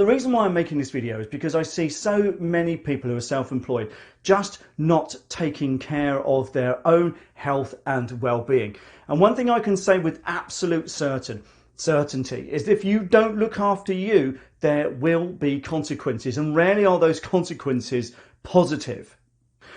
The reason why I'm making this video is because I see so many people who are self-employed just not taking care of their own health and well-being. And one thing I can say with absolute certainty is if you don't look after you, there will be consequences, and rarely are those consequences positive.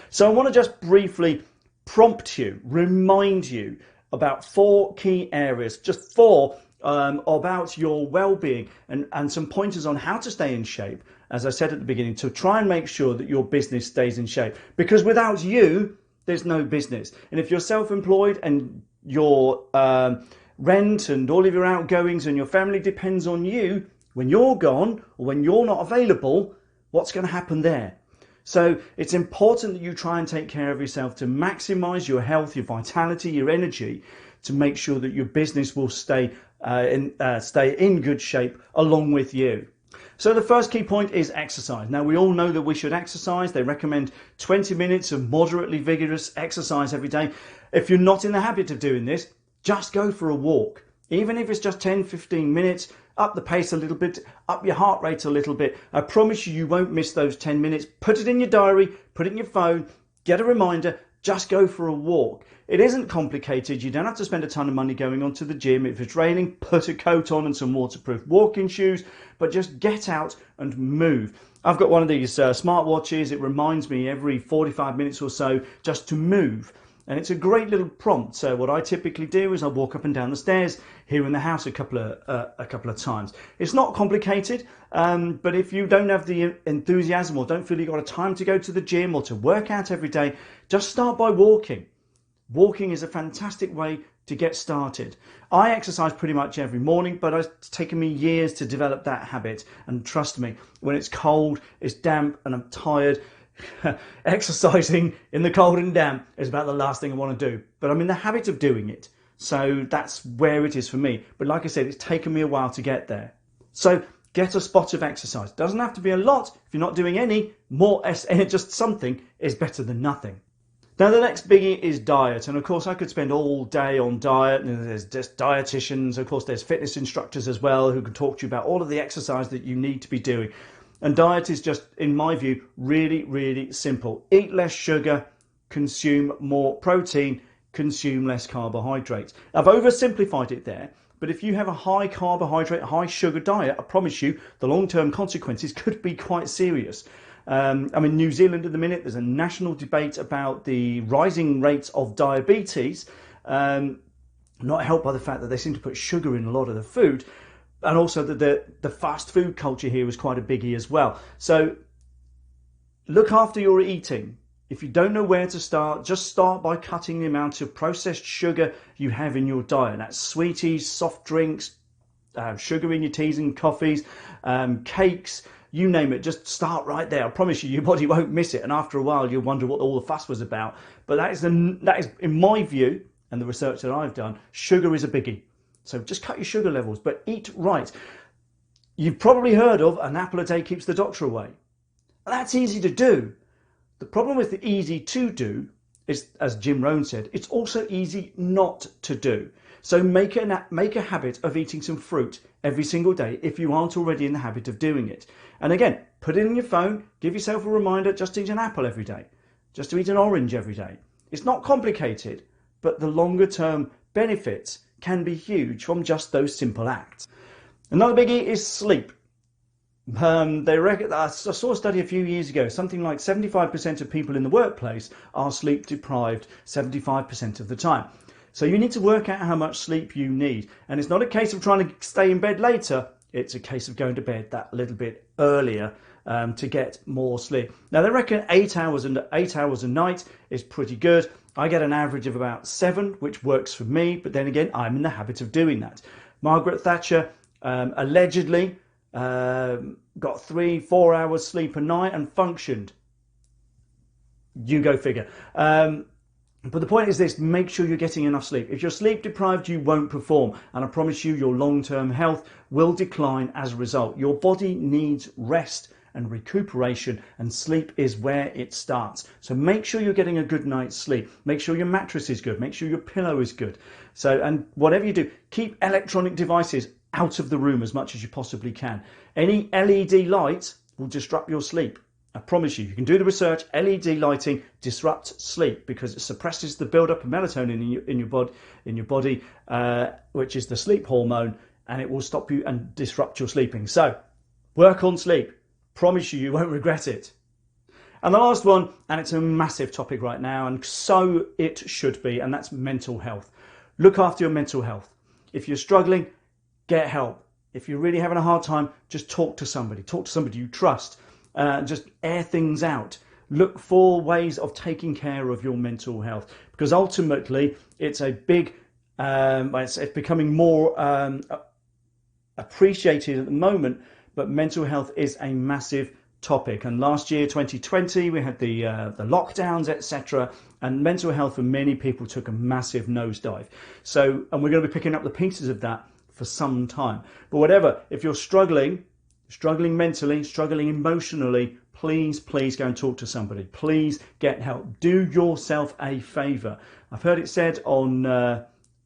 So I want to just briefly prompt you, remind you about 4 key areas, just 4 about your well-being and some pointers on how to stay in shape, as I said at the beginning, to try and make sure that your business stays in shape. Because without you, there's no business. And if you're self-employed and your rent and all of your outgoings and your family depends on you, when you're gone or when you're not available, what's going to happen there? So it's important that you try and take care of yourself to maximize your health, your vitality, your energy, to make sure that your business will stay in good shape along with you. So the first key point is exercise. Now, we all know that we should exercise. They recommend 20 minutes of moderately vigorous exercise every day. If you're not in the habit of doing this, just go for a walk. Even if it's just 10-15 minutes, up the pace a little bit, up your heart rate a little bit. I promise you, you won't miss those 10 minutes. Put it in your diary, put it in your phone, get a reminder, just go for a walk. It isn't complicated. You don't have to spend a ton of money going onto the gym. If it's raining, put a coat on and some waterproof walking shoes, but just get out and move. I've got one of these smartwatches. It reminds me every 45 minutes or so just to move. And it's a great little prompt. So what I typically do is I walk up and down the stairs here in the house a couple of times. It's not complicated, but if you don't have the enthusiasm or don't feel you've got a time to go to the gym or to work out every day, just start by walking. Walking is a fantastic way to get started. I exercise pretty much every morning, but it's taken me years to develop that habit. And trust me, when it's cold, it's damp and I'm tired, exercising in the cold and damp is about the last thing I want to do, but I'm in the habit of doing it, so that's where it is for me. But like I said, it's taken me a while to get there. So get a spot of exercise. Doesn't have to be a lot. If you're not doing any more, just something is better than nothing. Now the next biggie is diet, and of course I could spend all day on diet, and there's just dietitians, of course there's fitness instructors as well who can talk to you about all of the exercise that you need to be doing. And diet is just, in my view, really, really simple. Eat less sugar, consume more protein, consume less carbohydrates. I've oversimplified it there, but if you have a high carbohydrate, high sugar diet, I promise you the long-term consequences could be quite serious. I'm in New Zealand at the minute. There's a national debate about the rising rates of diabetes, not helped by the fact that they seem to put sugar in a lot of the food. And also the fast food culture here is quite a biggie as well. So look after your eating. If you don't know where to start, just start by cutting the amount of processed sugar you have in your diet. That's sweeties, soft drinks, sugar in your teas and coffees, cakes, you name it. Just start right there. I promise you, your body won't miss it. And after a while, you'll wonder what all the fuss was about. But that is, in my view, and the research that I've done, sugar is a biggie. So just cut your sugar levels, but eat right. You've probably heard of an apple a day keeps the doctor away. That's easy to do. The problem with the easy to do is, as Jim Rohn said, it's also easy not to do. So make a habit of eating some fruit every single day if you aren't already in the habit of doing it. And again, put it in your phone, give yourself a reminder, just to eat an apple every day, just to eat an orange every day. It's not complicated, but the longer term benefits can be huge from just those simple acts. Another biggie is sleep. I saw a study a few years ago, something like 75% of people in the workplace are sleep deprived 75% of the time. So you need to work out how much sleep you need. And it's not a case of trying to stay in bed later, it's a case of going to bed that little bit earlier to get more sleep. Now they reckon 8 hours a night is pretty good. I get an average of about 7, which works for me, but then again, I'm in the habit of doing that. Margaret Thatcher allegedly got 3-4 hours sleep a night and functioned. You go figure. But the point is this: make sure you're getting enough sleep. If you're sleep deprived, you won't perform. And I promise you, your long-term health will decline as a result. Your body needs rest and recuperation, and sleep is where it starts. So make sure you're getting a good night's sleep. Make sure your mattress is good. Make sure your pillow is good. So, and whatever you do, keep electronic devices out of the room as much as you possibly can. Any LED light will disrupt your sleep. I promise you, you can do the research. LED lighting disrupts sleep because it suppresses the buildup of melatonin in your body, which is the sleep hormone, and it will stop you and disrupt your sleeping. So work on sleep. Promise you, you won't regret it. And the last one, and it's a massive topic right now, and so it should be, and that's mental health. Look after your mental health. If you're struggling, get help. If you're really having a hard time, just talk to somebody. Talk to somebody you trust. Just air things out. Look for ways of taking care of your mental health, because ultimately it's a big, it's becoming more appreciated at the moment, but mental health is a massive topic. And last year, 2020, we had the lockdowns, etc., and mental health for many people took a massive nosedive. So, and we're going to be picking up the pieces of that for some time. But whatever, if you're struggling mentally, struggling emotionally, please go and talk to somebody. Please get help. Do yourself a favor. I've heard it said on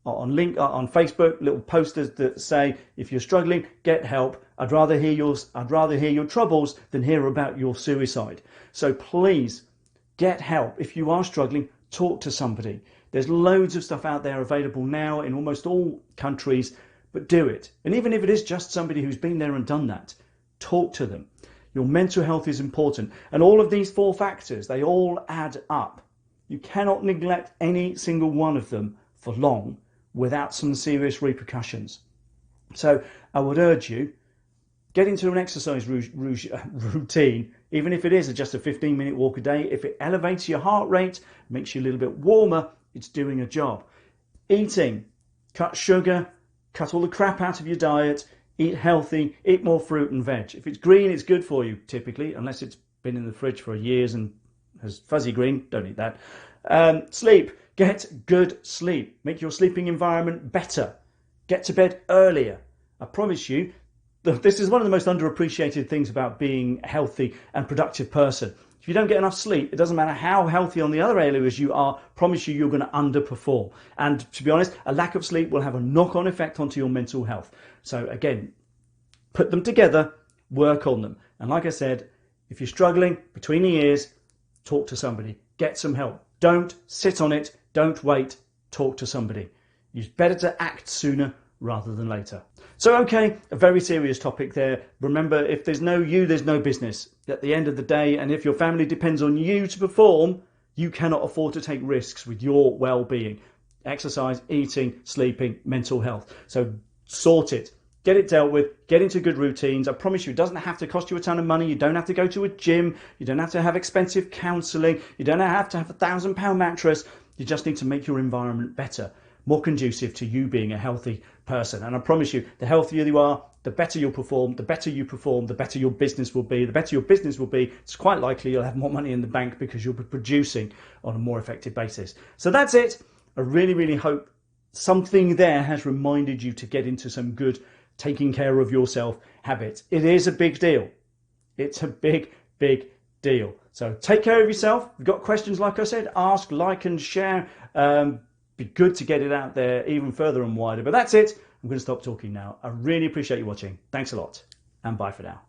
Facebook, little posters that say, if you're struggling, get help. I'd rather hear your troubles than hear about your suicide. So please get help. If you are struggling, talk to somebody. There's loads of stuff out there available now in almost all countries, but do it. And even if it is just somebody who's been there and done that, talk to them. Your mental health is important. And all of these 4 factors, they all add up. You cannot neglect any single one of them for long without some serious repercussions. So I would urge you, get into an exercise routine, even if it is just a 15-minute walk a day. If it elevates your heart rate, makes you a little bit warmer, it's doing a job. Eating, cut sugar, cut all the crap out of your diet, eat healthy, eat more fruit and veg. If it's green, it's good for you, typically, unless it's been in the fridge for years and has fuzzy green, don't eat that. Sleep, get good sleep. Make your sleeping environment better. Get to bed earlier. I promise you, this is one of the most underappreciated things about being a healthy and productive person. If you don't get enough sleep, it doesn't matter how healthy on the other areas you are, promise you're going to underperform. And to be honest, a lack of sleep will have a knock-on effect onto your mental health. So again, put them together, work on them. And like I said, if you're struggling between the ears, talk to somebody, get some help. Don't sit on it, don't wait, talk to somebody. It's better to act sooner rather than later. So okay, a very serious topic there. Remember, if there's no you, there's no business at the end of the day. And if your family depends on you to perform, you cannot afford to take risks with your well-being. Exercise, eating, sleeping, mental health. So sort it. Get it dealt with, get into good routines. I promise you, it doesn't have to cost you a ton of money. You don't have to go to a gym. You don't have to have expensive counselling. You don't have to have a £1,000 mattress. You just need to make your environment better, more conducive to you being a healthy person. And I promise you, the healthier you are, the better you'll perform. The better you perform, the better your business will be. The better your business will be, it's quite likely you'll have more money in the bank because you'll be producing on a more effective basis. So that's it. I really hope something there has reminded you to get into some good taking care of yourself habits. It is a big deal. It's a big deal. So take care of yourself. If you've got questions, like I said, ask, like and share. Be good to get it out there even further and wider. But that's it. I'm going to stop talking now. I really appreciate you watching. Thanks a lot, and bye for now.